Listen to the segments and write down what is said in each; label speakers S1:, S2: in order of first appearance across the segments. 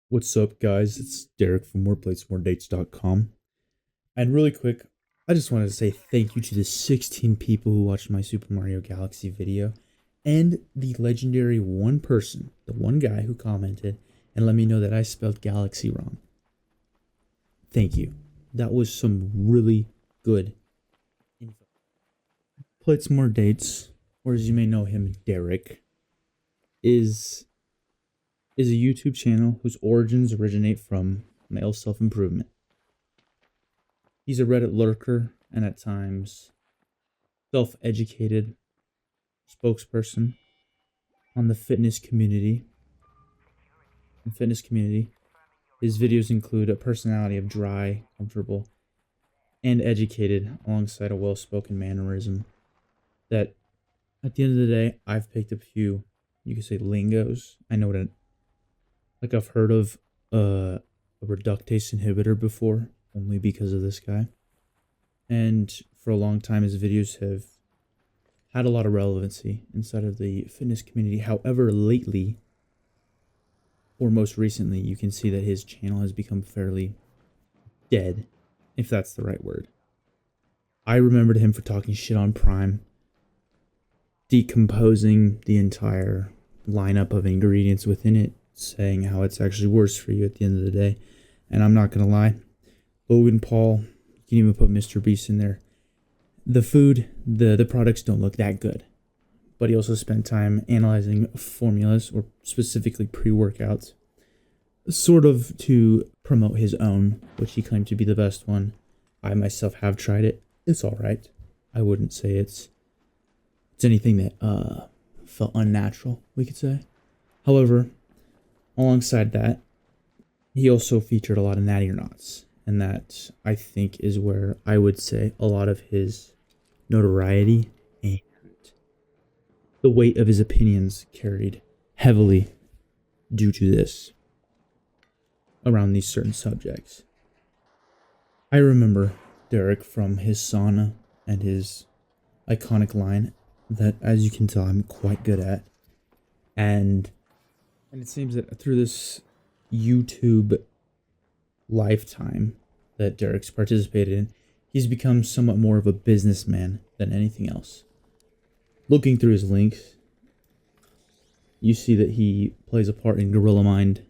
S1: What's up, guys? It's Derek from MorePlatesMoreDates.com. And really quick, I just wanted to say thank you to the 16 people who watched my Super Mario Galaxy video and the legendary one person, the one guy who commented and let me know that I spelled Galaxy wrong. Thank you. That was some really good info. Plates More Dates, or as you may know him, Derek, is a YouTube channel whose origins originate from male self-improvement. He's a Reddit lurker and at times self-educated spokesperson on the fitness community. His videos include a personality of dry, comfortable, and educated alongside a well-spoken mannerism that at the end of the day, I've picked up a few, you could say, lingos. I know that, like, I've heard of a reductase inhibitor before, only because of this guy. And for a long time, his videos have had a lot of relevancy inside of the fitness community. However, lately, or most recently, you can see that his channel has become fairly dead, if that's the right word. I remembered him for talking shit on Prime, decomposing the entire lineup of ingredients within it, saying how it's actually worse for you at the end of the day. And I'm not gonna lie, Logan Paul, you can even put Mr. Beast in there. The food, the products don't look that good. But he also spent time analyzing formulas, or specifically pre-workouts, sort of to promote his own, which he claimed to be the best one. I myself have tried it. It's alright. I wouldn't say it's anything that felt unnatural, we could say. However, alongside that, he also featured a lot of natty or nots, and that, I think, is where I would say a lot of his notoriety and the weight of his opinions carried heavily due to this around these certain subjects. I remember Derek from his sauna and his iconic line that, as you can tell, I'm quite good at. And it seems that through this YouTube lifetime that Derek's participated in, he's become somewhat more of a businessman than anything else. Looking through his links, you see that he plays a part in Gorilla Mind,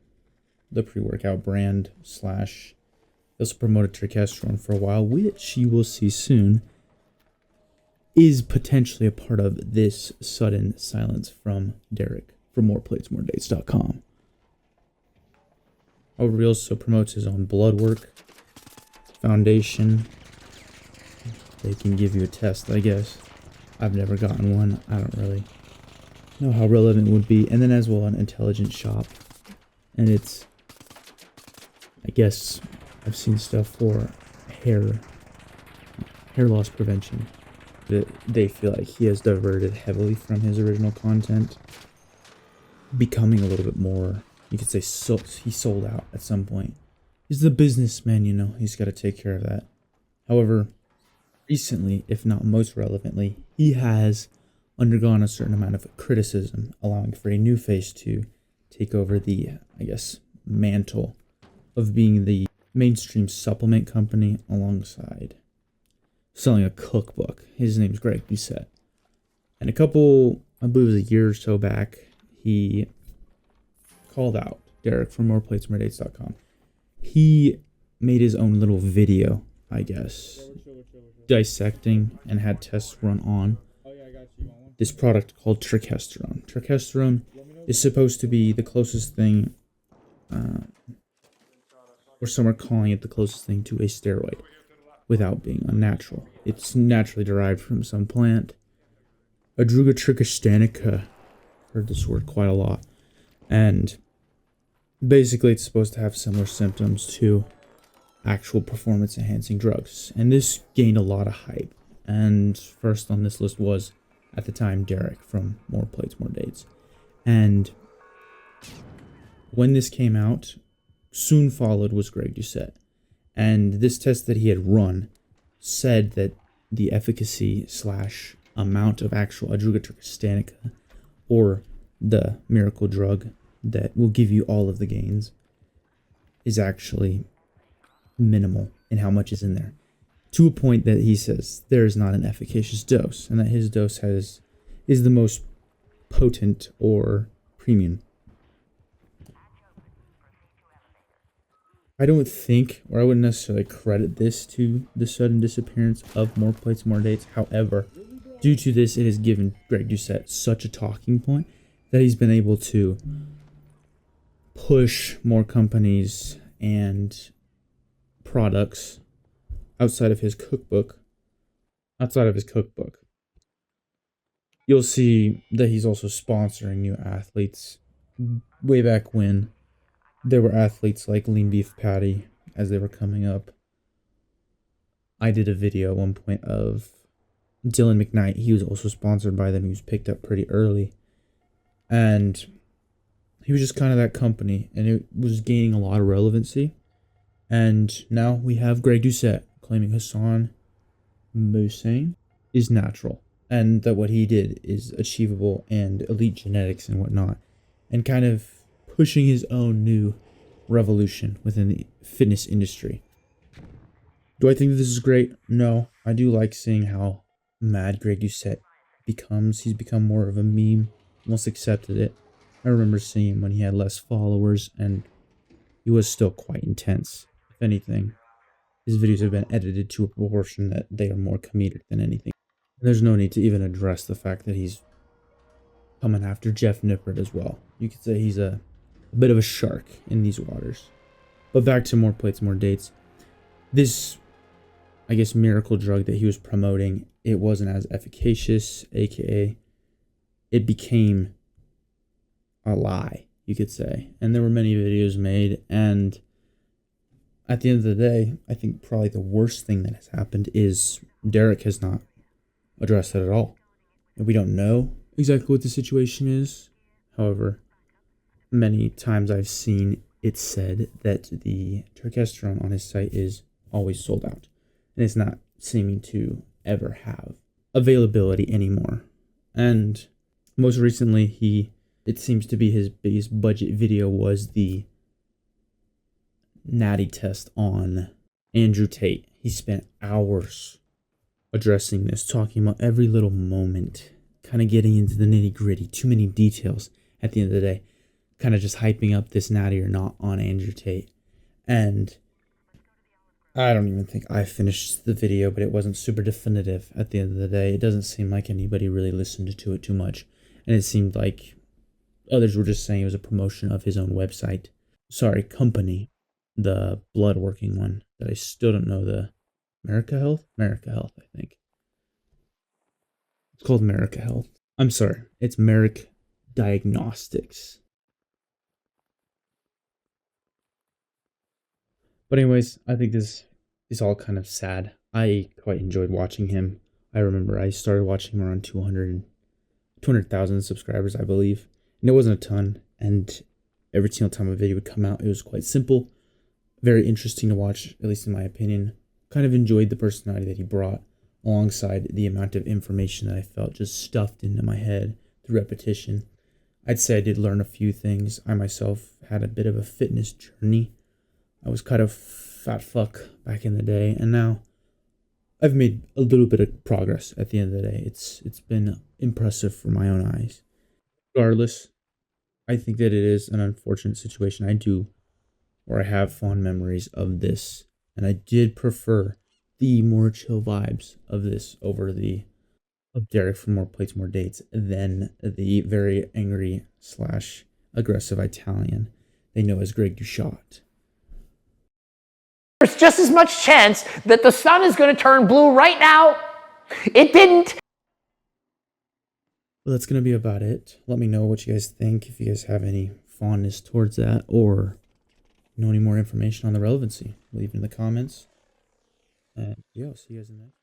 S1: the pre-workout brand / he also promoted Trichesterone for a while, which you will see soon is potentially a part of this sudden silence from Derek from MorePlatesMoreDates.com. However, he also promotes his own blood work foundation. They can give you a test, I guess. I've never gotten one. I don't really know how relevant it would be. And then as well, an intelligent shop. And it's, I guess, I've seen stuff for hair loss prevention. That they feel like he has diverted heavily from his original content, becoming a little bit more, you could say, he sold out at some point. He's the businessman, you know, he's got to take care of that. However, recently, if not most relevantly, he has undergone a certain amount of criticism, allowing for a new face to take over the, I guess, mantle of being the mainstream supplement company alongside selling a cookbook. His name's Greg Doucette. And a couple, I believe it was a year or so back, he called out Derek from MorePlatesMoreDates.com. He made his own little video, I guess, dissecting and had tests run on this product called Trichesterone. Trichesterone is supposed to be the closest thing, or some are calling it the closest thing to a steroid, without being unnatural. It's naturally derived from some plant. Adruga trichostanica. Heard this word quite a lot. And basically it's supposed to have similar symptoms to actual performance enhancing drugs. And this gained a lot of hype. And first on this list was, at the time, Derek from More Plates, More Dates. And when this came out, soon followed was Greg Doucette. And this test that he had run said that the efficacy / amount of actual Adruga trichostanica, or the miracle drug that will give you all of the gains, is actually minimal in how much is in there, to a point that he says there is not an efficacious dose, and that his dose is the most potent or premium. I don't think, or I wouldn't necessarily credit this to the sudden disappearance of More Plates, More Dates. However, due to this, it has given Greg Doucette such a talking point that he's been able to push more companies and products outside of his cookbook. You'll see that he's also sponsoring new athletes. Way back when, there were athletes like Lean Beef Patty as they were coming up. I did a video at one point of Dylan McKnight. He was also sponsored by them. He was picked up pretty early. And he was just kind of that company, and it was gaining a lot of relevancy. And now we have Greg Doucette claiming Hassan Hussein is natural, and that what he did is achievable and elite genetics and whatnot, and kind of pushing his own new revolution within the fitness industry. Do I think that this is great? No. I do like seeing how mad Greg Doucette becomes. He's become more of a meme, almost accepted it. I remember seeing him when he had less followers, and he was still quite intense. If anything, his videos have been edited to a proportion that they are more comedic than anything. There's no need to even address the fact that he's coming after Jeff Nippert as well. You could say he's a bit of a shark in these waters. But back to More Plates, More Dates. This, I guess, miracle drug that he was promoting, it wasn't as efficacious, aka it became a lie, you could say. And there were many videos made, and at the end of the day, I think probably the worst thing that has happened is Derek has not addressed it at all. And we don't know exactly what the situation is. However, many times I've seen it said that the turkesterone on his site is always sold out, and it's not seeming to ever have availability anymore. And most recently, it seems to be his biggest budget video was the natty test on Andrew Tate. He spent hours addressing this, talking about every little moment, kind of getting into the nitty gritty, too many details at the end of the day, kind of just hyping up this natty or not on Andrew Tate. And I don't even think I finished the video, but it wasn't super definitive at the end of the day. It doesn't seem like anybody really listened to it too much. And it seemed like others were just saying it was a promotion of his own website. Company. The blood working one that I still don't know. The America Health, I think. It's called America Health. I'm sorry. It's Merrick Diagnostics. But anyways, I think this is all kind of sad. I quite enjoyed watching him. I remember I started watching him around 200,000 subscribers, I believe. And it wasn't a ton. And every single time a video would come out, it was quite simple. Very interesting to watch, at least in my opinion. Kind of enjoyed the personality that he brought, alongside the amount of information that I felt just stuffed into my head through repetition. I'd say I did learn a few things. I myself had a bit of a fitness journey. I was kind of fat fuck back in the day, and now I've made a little bit of progress at the end of the day. It's been impressive for my own eyes. Regardless, I think that it is an unfortunate situation. I have fond memories of this, and I did prefer the more chill vibes of this over of Derek from More Plates, More Dates than the very angry / aggressive Italian they know as Greg Doucette.
S2: There's just as much chance that the sun is going to turn blue right now. It didn't.
S1: Well, that's going to be about it. Let me know what you guys think, if you guys have any fondness towards that, or know any more information on the relevancy. Leave it in the comments. And yeah, I'll see you guys in the next.